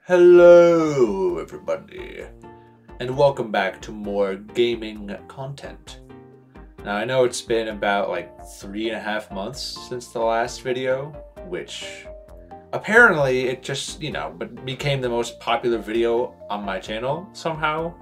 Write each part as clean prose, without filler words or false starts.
Hello, everybody, and welcome back to more gaming content. Now, I know it's been about like 3.5 months since the last video, which apparently it just, but became the most popular video on my channel somehow.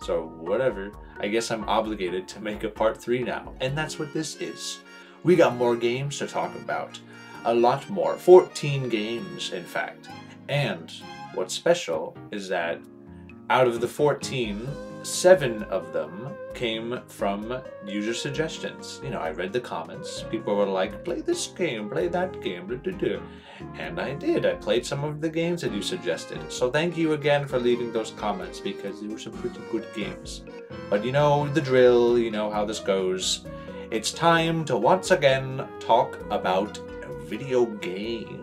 So, whatever. I guess I'm obligated to make a part 3 now, and that's what this is. We got more games to talk about. A lot more. 14 games, in fact. And what's special is that out of the 14, 7 of them came from user suggestions. I read the comments. People were like, play this game, play that game, and I did. I played some of the games that you suggested. So thank you again for leaving those comments because they were some pretty good games. But you know the drill, you know how this goes. It's time to once again talk about video games.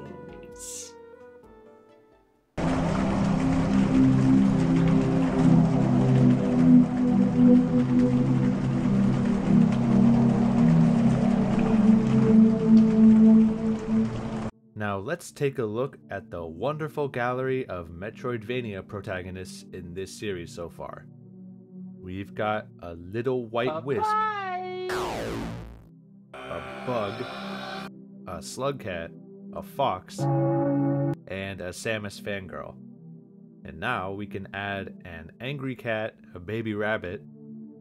Now let's take a look at the wonderful gallery of Metroidvania protagonists in this series so far. We've got a little white wisp, a bug, a slugcat, a fox, and a Samus fangirl. And now we can add an angry cat, a baby rabbit,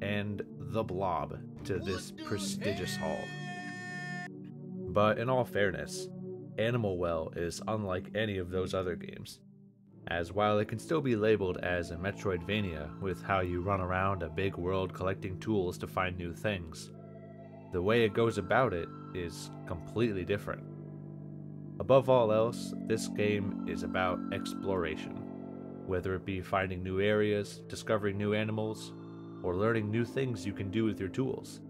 and the blob to this prestigious hall. But in all fairness, Animal Well is unlike any of those other games, as while it can still be labeled as a Metroidvania with how you run around a big world collecting tools to find new things, the way it goes about it is completely different. Above all else, this game is about exploration, whether it be finding new areas, discovering new animals, or learning new things you can do with your tools,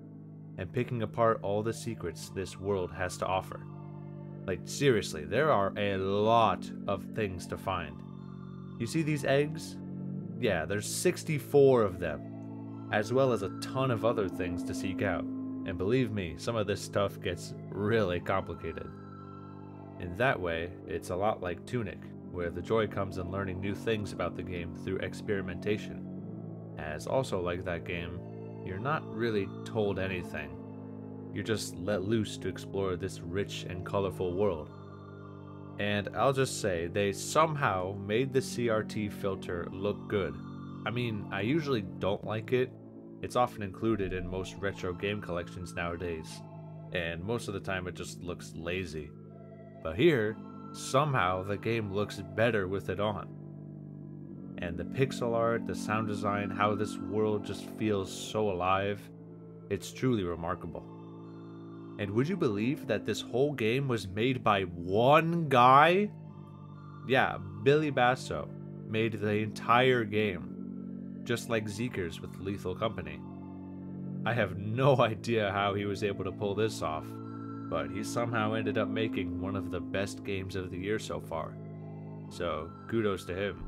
and picking apart all the secrets this world has to offer. Like, seriously, there are a lot of things to find. You see these eggs? Yeah, there's 64 of them, as well as a ton of other things to seek out. And believe me, some of this stuff gets really complicated. In that way, it's a lot like Tunic, where the joy comes in learning new things about the game through experimentation. As also like that game, you're not really told anything. You're just let loose to explore this rich and colorful world. And I'll just say, they somehow made the CRT filter look good. I mean, I usually don't like it. It's often included in most retro game collections nowadays, and most of the time it just looks lazy. But here, somehow the game looks better with it on. And the pixel art, the sound design, how this world just feels so alive, it's truly remarkable. And would you believe that this whole game was made by one guy? Yeah, Billy Basso made the entire game, just like Zeekers with Lethal Company. I have no idea how he was able to pull this off, but he somehow ended up making one of the best games of the year so far. So, kudos to him.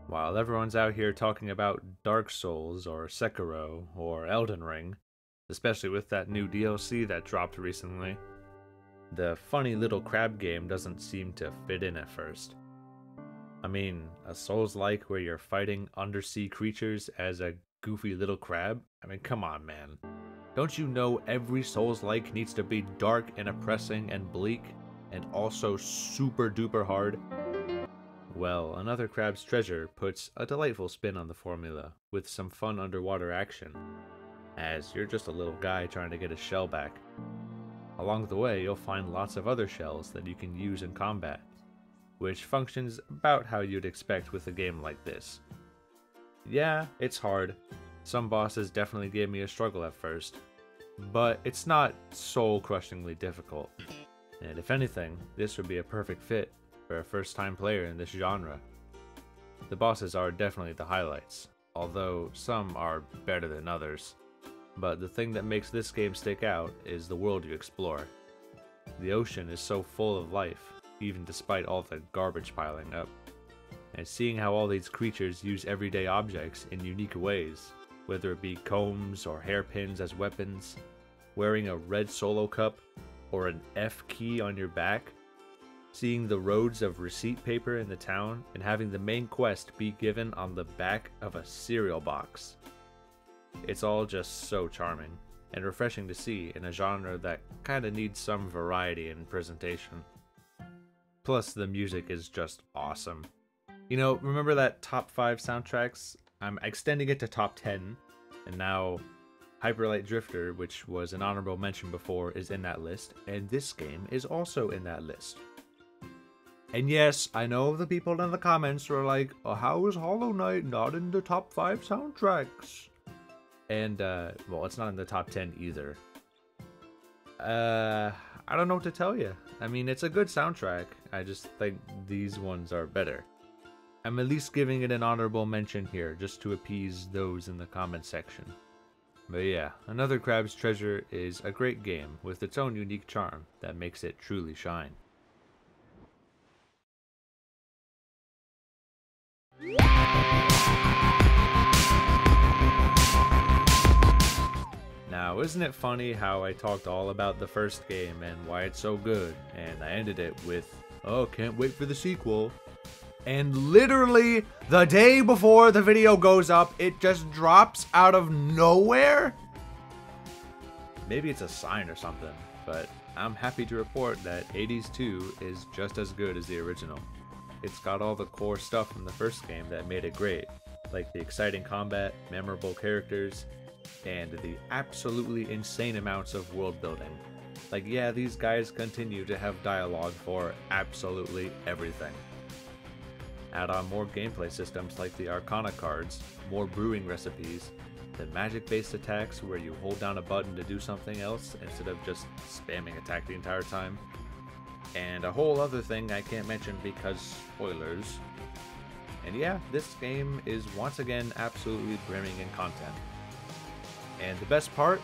While everyone's out here talking about Dark Souls or Sekiro or Elden Ring, especially with that new DLC that dropped recently, the funny little crab game doesn't seem to fit in at first. I mean, a Souls-like where you're fighting undersea creatures as a goofy little crab? I mean, come on, man. Don't you know every Souls-like needs to be dark and oppressing and bleak, and also super duper hard? Well, Another Crab's Treasure puts a delightful spin on the formula, with some fun underwater action, as you're just a little guy trying to get a shell back. Along the way, you'll find lots of other shells that you can use in combat, which functions about how you'd expect with a game like this. Yeah, it's hard. Some bosses definitely gave me a struggle at first, but it's not soul-crushingly difficult. And if anything, this would be a perfect fit for a first-time player in this genre. The bosses are definitely the highlights, although some are better than others. But the thing that makes this game stick out is the world you explore. The ocean is so full of life, even despite all the garbage piling up. and seeing how all these creatures use everyday objects in unique ways, whether it be combs or hairpins as weapons, wearing a red solo cup, or an F key on your back, seeing the roads of receipt paper in the town, and having the main quest be given on the back of a cereal box. It's all just so charming and refreshing to see in a genre that kinda needs some variety in presentation. Plus, the music is just awesome. You know, remember that top 5 soundtracks? I'm extending it to top 10, and now Hyperlight Drifter, which was an honorable mention before, is in that list, and this game is also in that list. And yes, I know the people in the comments are like, oh, how is Hollow Knight not in the top 5 soundtracks? And, well, it's not in the top 10 either. I don't know what to tell you. I mean, it's a good soundtrack. I just think these ones are better. I'm at least giving it an honorable mention here, just to appease those in the comment section. But yeah, Another Crab's Treasure is a great game with its own unique charm that makes it truly shine. Now, isn't it funny how I talked all about the first game and why it's so good, and I ended it with, oh, can't wait for the sequel. And literally, the day before the video goes up, it just drops out of nowhere? Maybe it's a sign or something, but I'm happy to report that Hades 2 is just as good as the original. It's got all the core stuff from the first game that made it great, like the exciting combat, memorable characters, and the absolutely insane amounts of world building. Like, yeah, these guys continue to have dialogue for absolutely everything. Add on more gameplay systems like the Arcana cards, more brewing recipes, the magic-based attacks where you hold down a button to do something else instead of just spamming attack the entire time, and a whole other thing I can't mention because spoilers. And yeah, this game is once again absolutely brimming in content. And the best part,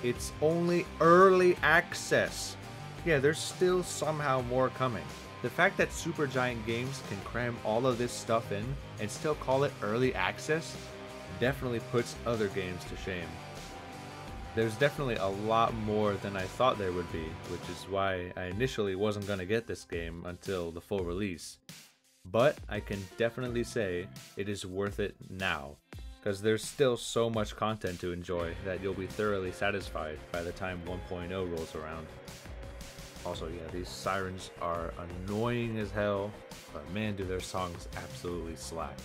it's only early access. Yeah, there's still somehow more coming. The fact that Supergiant Games can cram all of this stuff in and still call it early access definitely puts other games to shame. There's definitely a lot more than I thought there would be, which is why I initially wasn't going to get this game until the full release. But I can definitely say it is worth it now, because there's still so much content to enjoy that you'll be thoroughly satisfied by the time 1.0 rolls around. Also, yeah, these sirens are annoying as hell, but man, do their songs absolutely slap.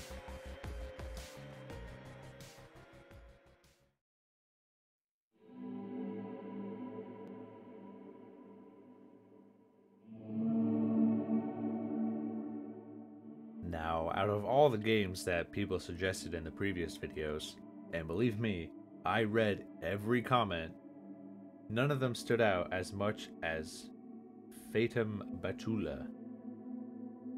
Now, out of all the games that people suggested in the previous videos, and believe me, I read every comment, none of them stood out as much as Fatum Betula.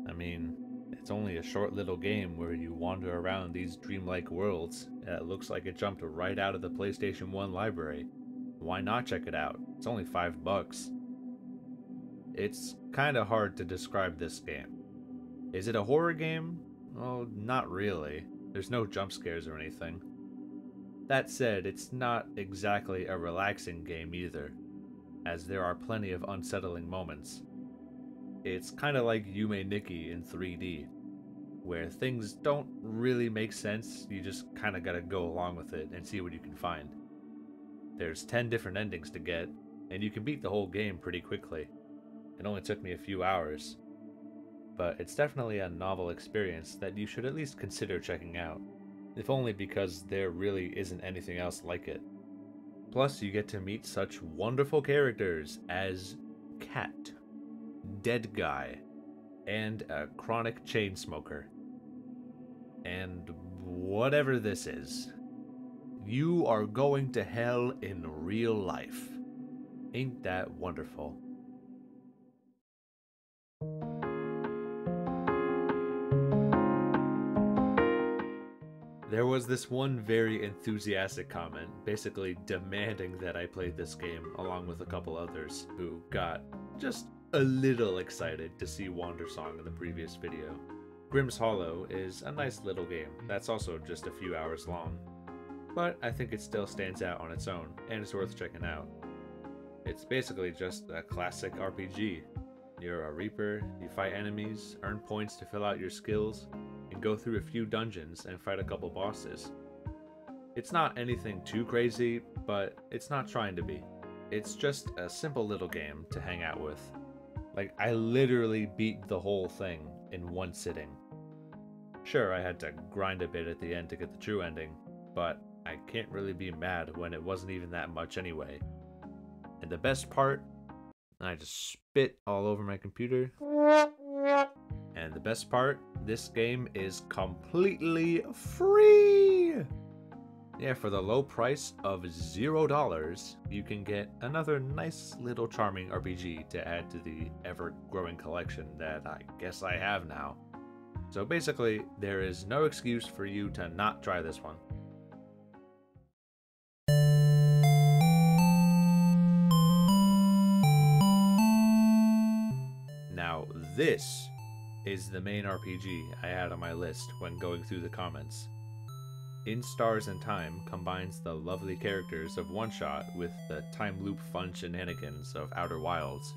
I mean, it's only a short little game where you wander around these dreamlike worlds, and it looks like it jumped right out of the PlayStation 1 library. Why not check it out? It's only $5. It's kinda hard to describe this game. Is it a horror game? Well, not really. There's no jump scares or anything. That said, it's not exactly a relaxing game either, as there are plenty of unsettling moments. It's kinda like Yume Nikki in 3D, where things don't really make sense, you just kinda gotta go along with it and see what you can find. There's 10 different endings to get, and you can beat the whole game pretty quickly. It only took me a few hours. But it's definitely a novel experience that you should at least consider checking out, if only because there really isn't anything else like it. Plus, you get to meet such wonderful characters as Cat, Dead Guy, and a chronic chain smoker. And whatever this is, you are going to hell in real life. Ain't that wonderful? There was this one very enthusiastic comment, basically demanding that I played this game along with a couple others who got just a little excited to see Wandersong in the previous video. Grimm's Hollow is a nice little game that's also just a few hours long, but I think it still stands out on its own and it's worth checking out. It's basically just a classic RPG. You're a Reaper, you fight enemies, earn points to fill out your skills, and go through a few dungeons and fight a couple bosses. It's not anything too crazy, but it's not trying to be. It's just a simple little game to hang out with. Like, I literally beat the whole thing in one sitting. Sure, I had to grind a bit at the end to get the true ending, but I can't really be mad when it wasn't even that much anyway. And the best part, I just spit all over my computer. And the best part, this game is completely free! Yeah, for the low price of $0, you can get another nice little charming RPG to add to the ever-growing collection that I guess I have now. So basically, there is no excuse for you to not try this one. Now, this is the main RPG I had on my list when going through the comments. In Stars and Time combines the lovely characters of One Shot with the time loop fun shenanigans of Outer Wilds.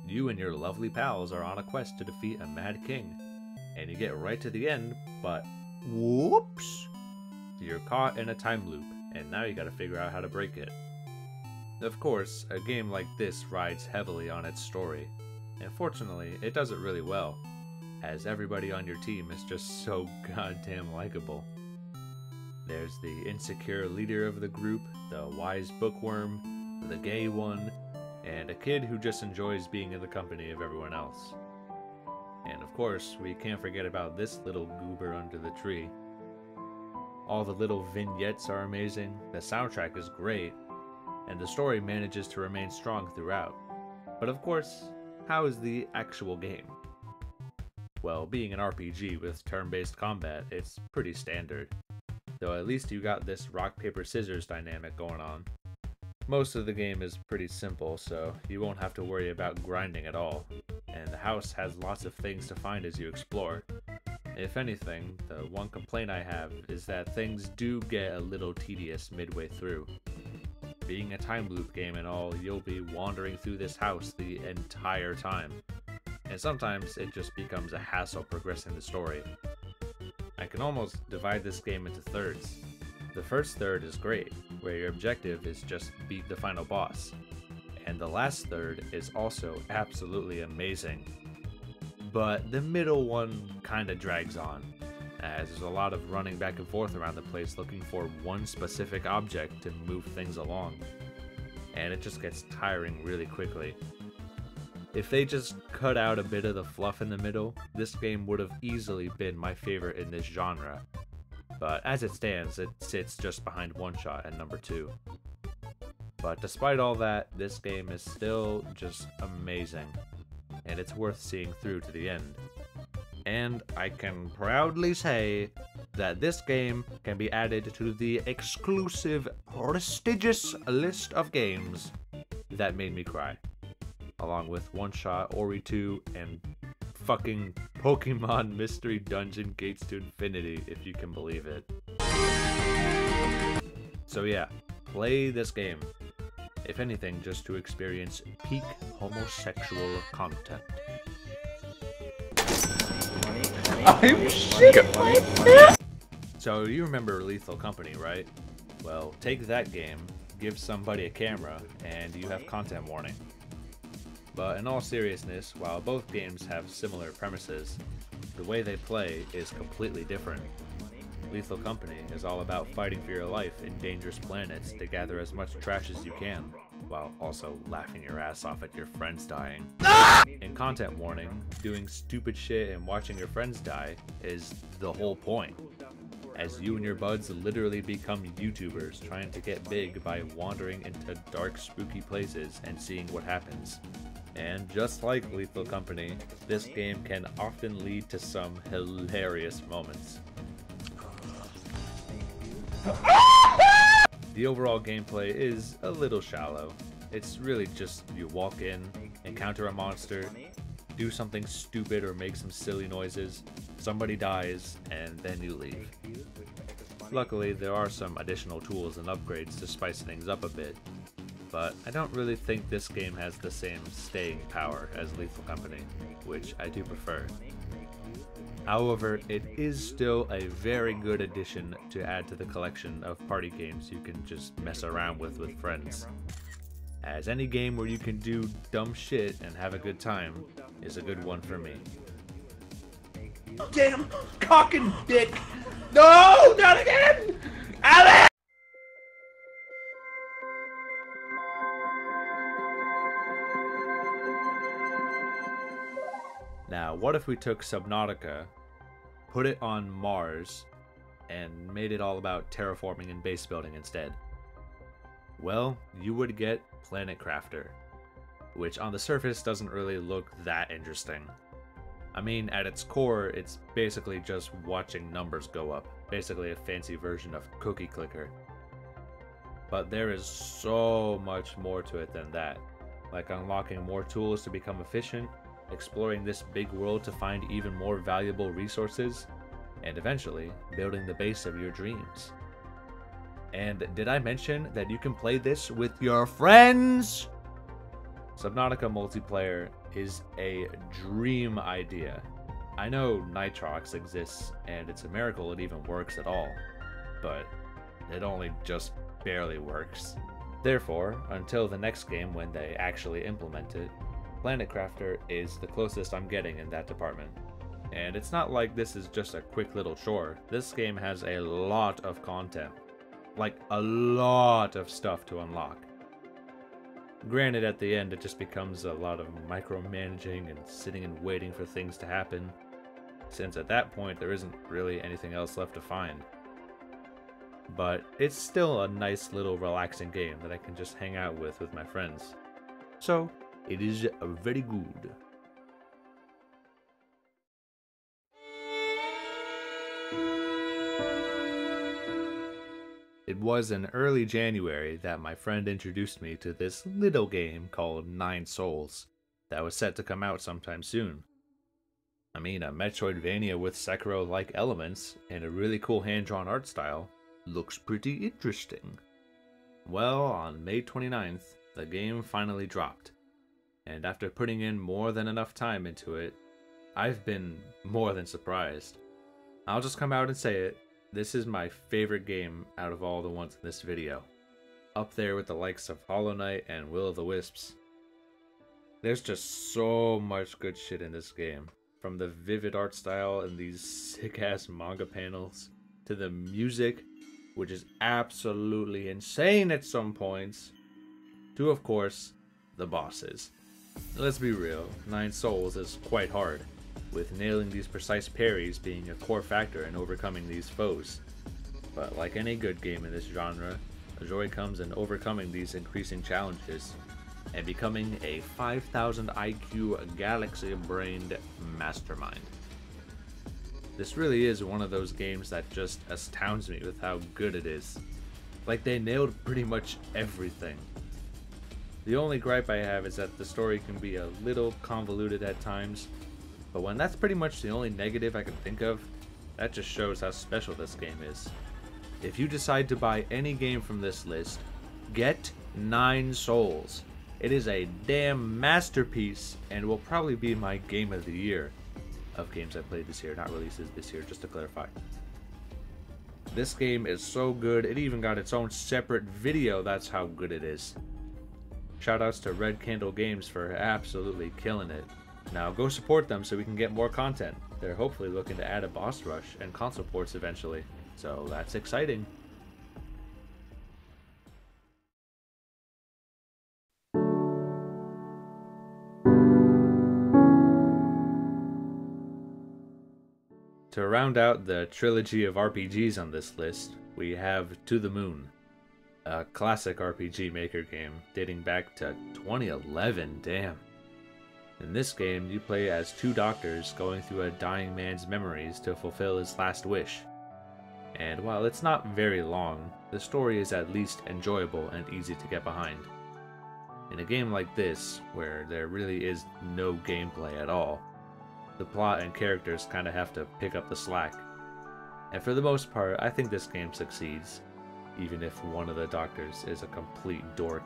You and your lovely pals are on a quest to defeat a mad king, and you get right to the end, but whoops! You're caught in a time loop, and now you gotta figure out how to break it. Of course, a game like this rides heavily on its story, and fortunately, it does it really well, as everybody on your team is just so goddamn likable. There's the insecure leader of the group, the wise bookworm, the gay one, and a kid who just enjoys being in the company of everyone else. And of course, we can't forget about this little goober under the tree. All the little vignettes are amazing, the soundtrack is great, and the story manages to remain strong throughout. But of course, how is the actual game? Well, being an RPG with turn-based combat, it's pretty standard. Though at least you got this rock, paper, scissors dynamic going on. Most of the game is pretty simple, so you won't have to worry about grinding at all, and the house has lots of things to find as you explore. If anything, the one complaint I have is that things do get a little tedious midway through. Being a time loop game and all, you'll be wandering through this house the entire time, and sometimes it just becomes a hassle progressing the story. I can almost divide this game into thirds. The first third is great, where your objective is just beat the final boss. And the last third is also absolutely amazing. But the middle one kinda drags on, as there's a lot of running back and forth around the place looking for one specific object to move things along. And it just gets tiring really quickly. If they just cut out a bit of the fluff in the middle, this game would have easily been my favorite in this genre. But as it stands, it sits just behind One Shot at number 2. But despite all that, this game is still just amazing, and it's worth seeing through to the end. And I can proudly say that this game can be added to the exclusive, prestigious list of games that made me cry. Along with One Shot, Ori 2, and fucking Pokemon Mystery Dungeon Gates to Infinity, if you can believe it. So yeah, play this game. If anything, just to experience peak homosexual content. I'm shit. So you remember Lethal Company, right? Well, take that game, give somebody a camera, and you have content warning. But in all seriousness, while both games have similar premises, the way they play is completely different. Lethal Company is all about fighting for your life in dangerous planets to gather as much trash as you can, while also laughing your ass off at your friends dying. In Content Warning, doing stupid shit and watching your friends die is the whole point, as you and your buds literally become YouTubers trying to get big by wandering into dark, spooky places and seeing what happens. And just like Lethal Company, this game can often lead to some hilarious moments. The overall gameplay is a little shallow. It's really just you walk in, encounter a monster, do something stupid or make some silly noises, somebody dies, and then you leave. Luckily, there are some additional tools and upgrades to spice things up a bit, but I don't really think this game has the same staying power as Lethal Company, which I do prefer. However, it is still a very good addition to add to the collection of party games you can just mess around with friends. As any game where you can do dumb shit and have a good time is a good one for me. Damn cock and dick! No, not again! Alex! Now, what if we took Subnautica, put it on Mars, and made it all about terraforming and base building instead? Well, you would get Planet Crafter, which on the surface doesn't really look that interesting. I mean, at its core, it's basically just watching numbers go up, basically a fancy version of Cookie Clicker. But there is so much more to it than that, like unlocking more tools to become efficient, exploring this big world to find even more valuable resources, and eventually building the base of your dreams. And did I mention that you can play this with your friends? Subnautica multiplayer is a dream idea. I know Nitrox exists, and it's a miracle it even works at all, but it only just barely works. Therefore, until the next game when they actually implement it, Planet Crafter is the closest I'm getting in that department. And it's not like this is just a quick little chore. This game has a lot of content. Like, a lot of stuff to unlock. Granted, at the end, it just becomes a lot of micromanaging and sitting and waiting for things to happen, since at that point, there isn't really anything else left to find. But it's still a nice little relaxing game that I can just hang out with my friends. So, it is very good. It was in early January that my friend introduced me to this little game called 9 Souls that was set to come out sometime soon. I mean, a Metroidvania with Sekiro-like elements and a really cool hand-drawn art style looks pretty interesting. Well, on May 29th, the game finally dropped. And after putting in more than enough time into it, I've been more than surprised. I'll just come out and say it, this is my favorite game out of all the ones in this video. Up there with the likes of Hollow Knight and Will of the Wisps. There's just so much good shit in this game. From the vivid art style and these sick-ass manga panels, to the music, which is absolutely insane at some points, to, of course, the bosses. Let's be real, 9 Souls is quite hard, with nailing these precise parries being a core factor in overcoming these foes. But like any good game in this genre, the joy comes in overcoming these increasing challenges, and becoming a 5,000 IQ galaxy-brained mastermind. This really is one of those games that just astounds me with how good it is. Like, they nailed pretty much everything. The only gripe I have is that the story can be a little convoluted at times, but when that's pretty much the only negative I can think of, that just shows how special this game is. If you decide to buy any game from this list, get 9 Souls. It is a damn masterpiece and will probably be my game of the year. Of games I played this year, not releases this year, just to clarify. This game is so good, it even got its own separate video, that's how good it is. Shoutouts to Red Candle Games for absolutely killing it. Now go support them so we can get more content. They're hopefully looking to add a boss rush and console ports eventually, so that's exciting. To round out the trilogy of RPGs on this list, we have To the Moon, a classic RPG Maker game dating back to 2011, damn. In this game, you play as 2 doctors going through a dying man's memories to fulfill his last wish. And while it's not very long, the story is at least enjoyable and easy to get behind. In a game like this, where there really is no gameplay at all, the plot and characters kind of have to pick up the slack. And for the most part, I think this game succeeds, even if one of the doctors is a complete dork.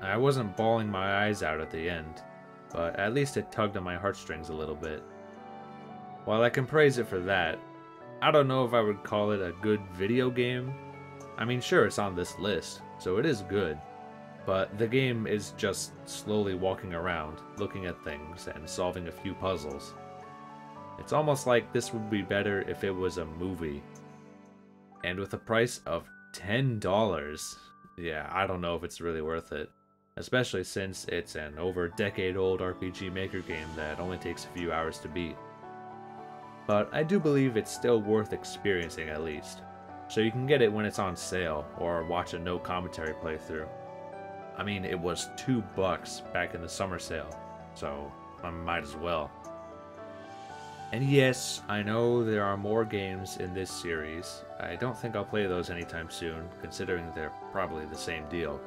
I wasn't bawling my eyes out at the end, but at least it tugged on my heartstrings a little bit. While I can praise it for that, I don't know if I would call it a good video game. I mean, sure, it's on this list, so it is good, but the game is just slowly walking around, looking at things, and solving a few puzzles. It's almost like this would be better if it was a movie. And with a price of $10, yeah, I don't know if it's really worth it. Especially since it's an over decade-old RPG Maker game that only takes a few hours to beat. But I do believe it's still worth experiencing at least, so you can get it when it's on sale, or watch a no commentary playthrough. I mean, it was $2 back in the summer sale, so I might as well. And yes, I know there are more games in this series. I don't think I'll play those anytime soon, considering they're probably the same deal.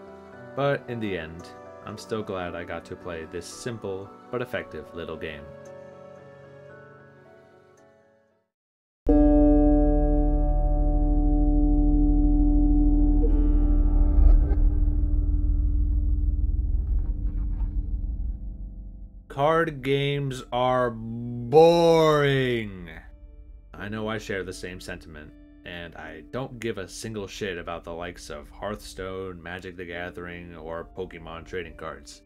But in the end, I'm still glad I got to play this simple but effective little game. Card games are boring! I know I share the same sentiment. And I don't give a single shit about the likes of Hearthstone, Magic the Gathering, or Pokemon trading cards.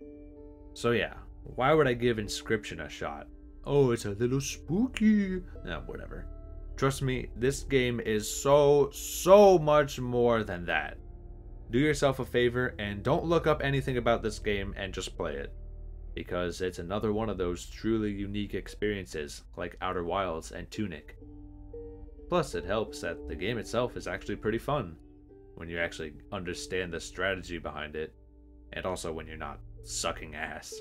So yeah, why would I give Inscryption a shot? Oh, it's a little spooky. Whatever. Trust me, this game is so much more than that. Do yourself a favor and don't look up anything about this game and just play it. Because it's another one of those truly unique experiences like Outer Wilds and Tunic. Plus, it helps that the game itself is actually pretty fun, when you actually understand the strategy behind it, and also when you're not sucking ass.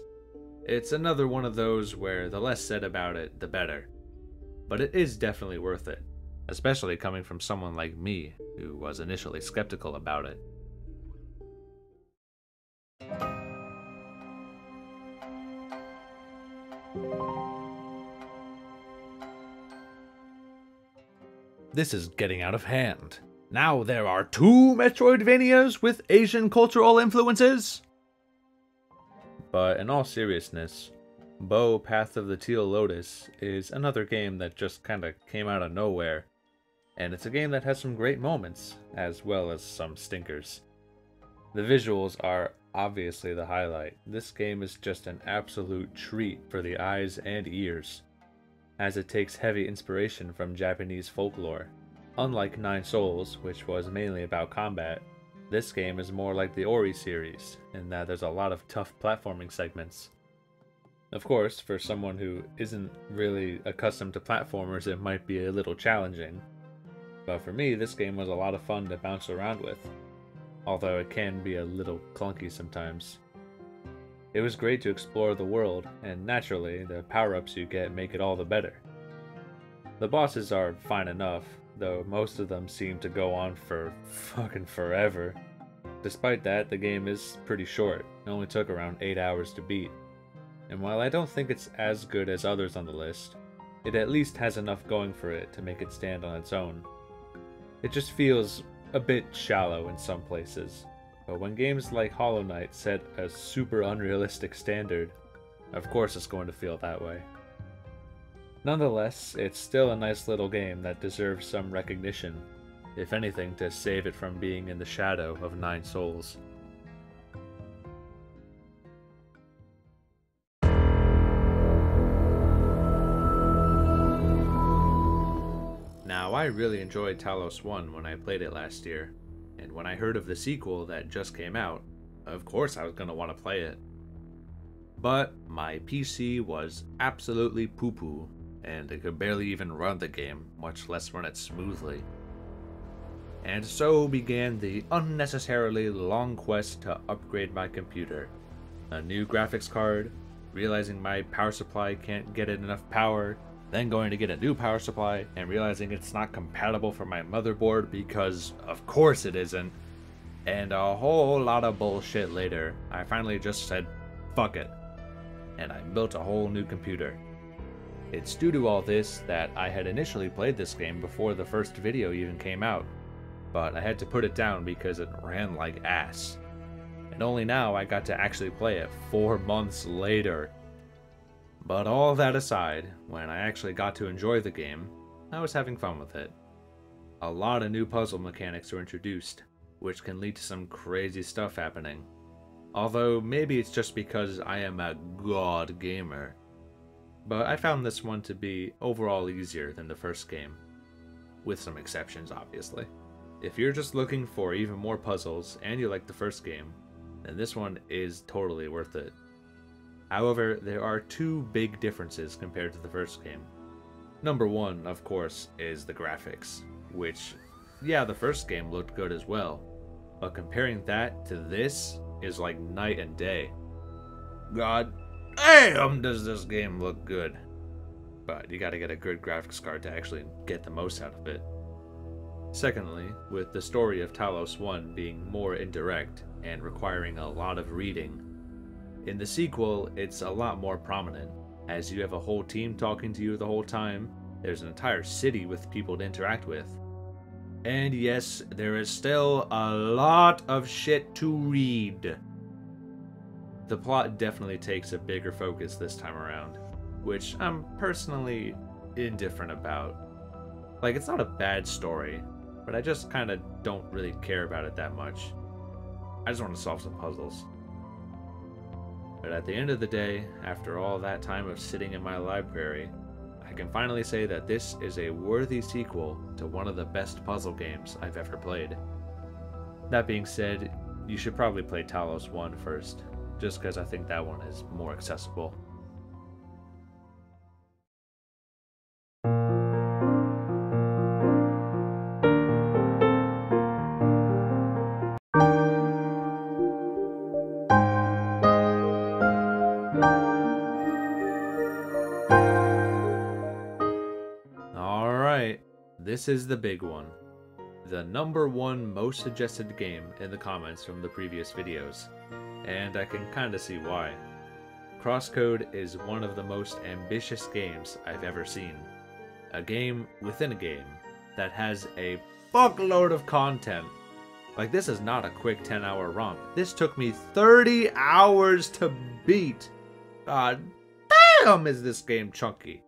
It's another one of those where the less said about it, the better. But it is definitely worth it, especially coming from someone like me, who was initially skeptical about it. This is getting out of hand. Now there are 2 Metroidvanias with Asian cultural influences? But in all seriousness, Bo Path of the Teal Lotus is another game that just kinda came out of nowhere. And it's a game that has some great moments, as well as some stinkers. The visuals are obviously the highlight. This game is just an absolute treat for the eyes and ears, as it takes heavy inspiration from Japanese folklore. Unlike Nine Souls, which was mainly about combat, this game is more like the Ori series, in that there's a lot of tough platforming segments. Of course, for someone who isn't really accustomed to platformers, it might be a little challenging. But for me, this game was a lot of fun to bounce around with, although it can be a little clunky sometimes. It was great to explore the world, and naturally, the power-ups you get make it all the better. The bosses are fine enough, though most of them seem to go on for fucking forever. Despite that, the game is pretty short. It only took around 8 hours to beat. And while I don't think it's as good as others on the list, it at least has enough going for it to make it stand on its own. It just feels a bit shallow in some places. But when games like Hollow Knight set a super unrealistic standard, of course it's going to feel that way. Nonetheless, it's still a nice little game that deserves some recognition, if anything to save it from being in the shadow of Nine Souls. Now, I really enjoyed Talos 1 when I played it last year. And when I heard of the sequel that just came out, of course I was going to want to play it. But my PC was absolutely poo-poo, and it could barely even run the game, much less run it smoothly. And so began the unnecessarily long quest to upgrade my computer. A new graphics card, realizing my power supply can't get it enough power, then going to get a new power supply and realizing it's not compatible for my motherboard because of course it isn't. And a whole lot of bullshit later, I finally just said, fuck it. And I built a whole new computer. It's due to all this that I had initially played this game before the first video even came out, but I had to put it down because it ran like ass. And only now I got to actually play it 4 months later. But all that aside, when I actually got to enjoy the game, I was having fun with it. A lot of new puzzle mechanics were introduced, which can lead to some crazy stuff happening. Although maybe it's just because I am a god gamer. But I found this one to be overall easier than the first game. With some exceptions, obviously. If you're just looking for even more puzzles and you like the first game, then this one is totally worth it. However, there are 2 big differences compared to the first game. Number 1, of course, is the graphics, which, yeah, the first game looked good as well, but comparing that to this is like night and day. God damn, does this game look good. But you gotta get a good graphics card to actually get the most out of it. Secondly, with the story of Talos 1 being more indirect and requiring a lot of reading, in the sequel it's a lot more prominent, as you have a whole team talking to you the whole time, there's an entire city with people to interact with. And yes, there is still a lot of shit to read. The plot definitely takes a bigger focus this time around, which I'm personally indifferent about. Like, it's not a bad story, but I just kinda don't really care about it that much. I just want to solve some puzzles. But at the end of the day, after all that time of sitting in my library, I can finally say that this is a worthy sequel to one of the best puzzle games I've ever played. That being said, you should probably play Talos 1 first, just because I think that one is more accessible. Alright, this is the big one. The #1 most suggested game in the comments from the previous videos. And I can kinda see why. CrossCode is one of the most ambitious games I've ever seen. A game within a game that has a fuckload of content. Like, this is not a quick 10-hour romp. This took me 30 hours to beat. God damn, is this game chunky.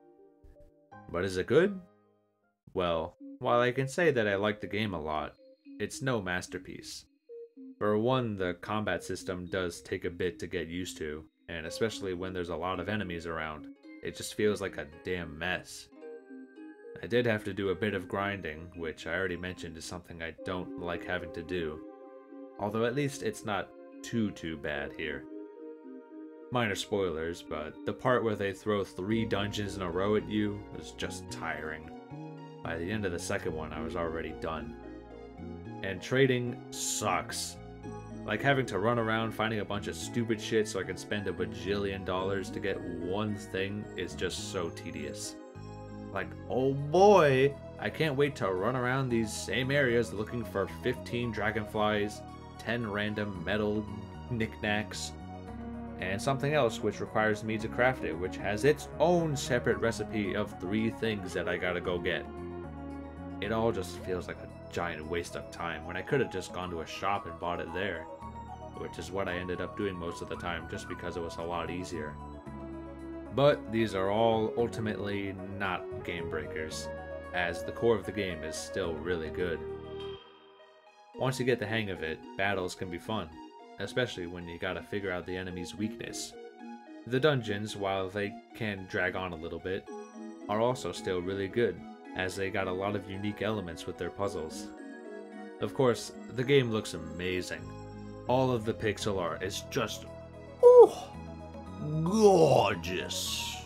But is it good? Well, while I can say that I like the game a lot, it's no masterpiece. For one, the combat system does take a bit to get used to, and especially when there's a lot of enemies around, it just feels like a damn mess. I did have to do a bit of grinding, which I already mentioned is something I don't like having to do. Although at least it's not too bad here. Minor spoilers, but the part where they throw 3 dungeons in a row at you was just tiring. By the end of the second one, I was already done. And trading sucks. Like, having to run around finding a bunch of stupid shit so I can spend a bajillion dollars to get one thing is just so tedious. Like, oh boy, I can't wait to run around these same areas looking for 15 dragonflies, 10 random metal knickknacks, and something else which requires me to craft it, which has its own separate recipe of 3 things that I gotta go get. It all just feels like a giant waste of time when I could have just gone to a shop and bought it there, which is what I ended up doing most of the time just because it was a lot easier. But these are all ultimately not game breakers, as the core of the game is still really good. Once you get the hang of it, battles can be fun, especially when you gotta figure out the enemy's weakness. The dungeons, while they can drag on a little bit, are also still really good, as they got a lot of unique elements with their puzzles. Of course, the game looks amazing. All of the pixel art is just, gorgeous.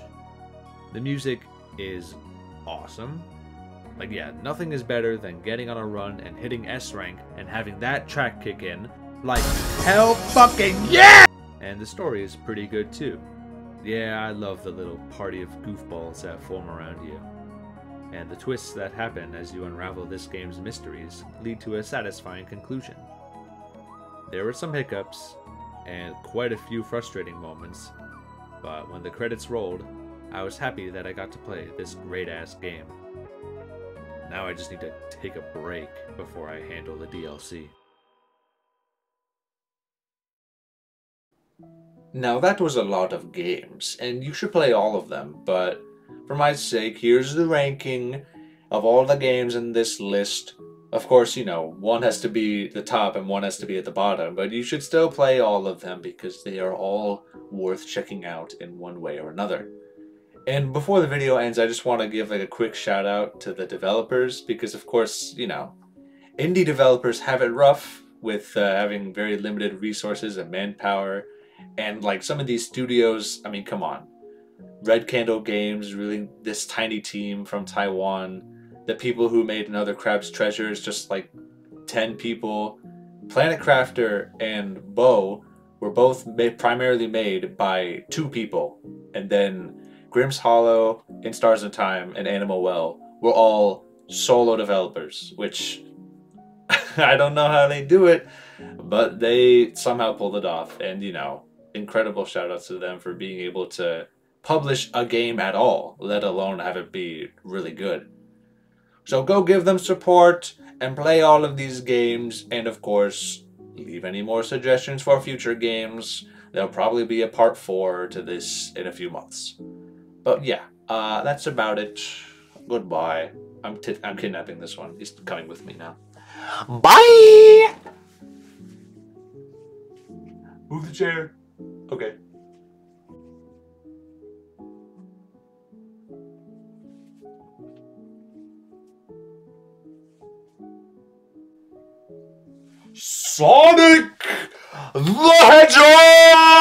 The music is awesome. Like, yeah, nothing is better than getting on a run and hitting S rank and having that track kick in, like, hell fucking yeah! And the story is pretty good too. Yeah, I love the little party of goofballs that form around you. And the twists that happen as you unravel this game's mysteries lead to a satisfying conclusion. There were some hiccups and quite a few frustrating moments, but when the credits rolled, I was happy that I got to play this great-ass game. Now I just need to take a break before I handle the DLC. Now that was a lot of games, and you should play all of them, but for my sake, here's the ranking of all the games in this list. Of course, you know, one has to be the top and one has to be at the bottom, but you should still play all of them because they are all worth checking out in one way or another. And before the video ends, I just want to give like a quick shout out to the developers because, of course, you know, indie developers have it rough with having very limited resources and manpower. And like some of these studios, I mean, come on. Red Candle Games, really this tiny team from Taiwan. The people who made Another Crab's Treasure is just like 10 people. Planet Crafter and Bo were both primarily made by 2 people. And then Grimm's Hollow, In Stars and Time, and Animal Well were all solo developers, which I don't know how they do it, but they somehow pulled it off. And, you know, incredible shout outs to them for being able to publish a game at all, let alone have it be really good. So go give them support and play all of these games, and of course, leave any more suggestions for future games. There'll probably be a part 4 to this in a few months. But yeah, that's about it. Goodbye. I'm kidnapping this one. He's coming with me now. Bye! Move the chair. Okay. Sonic the Hedgehog!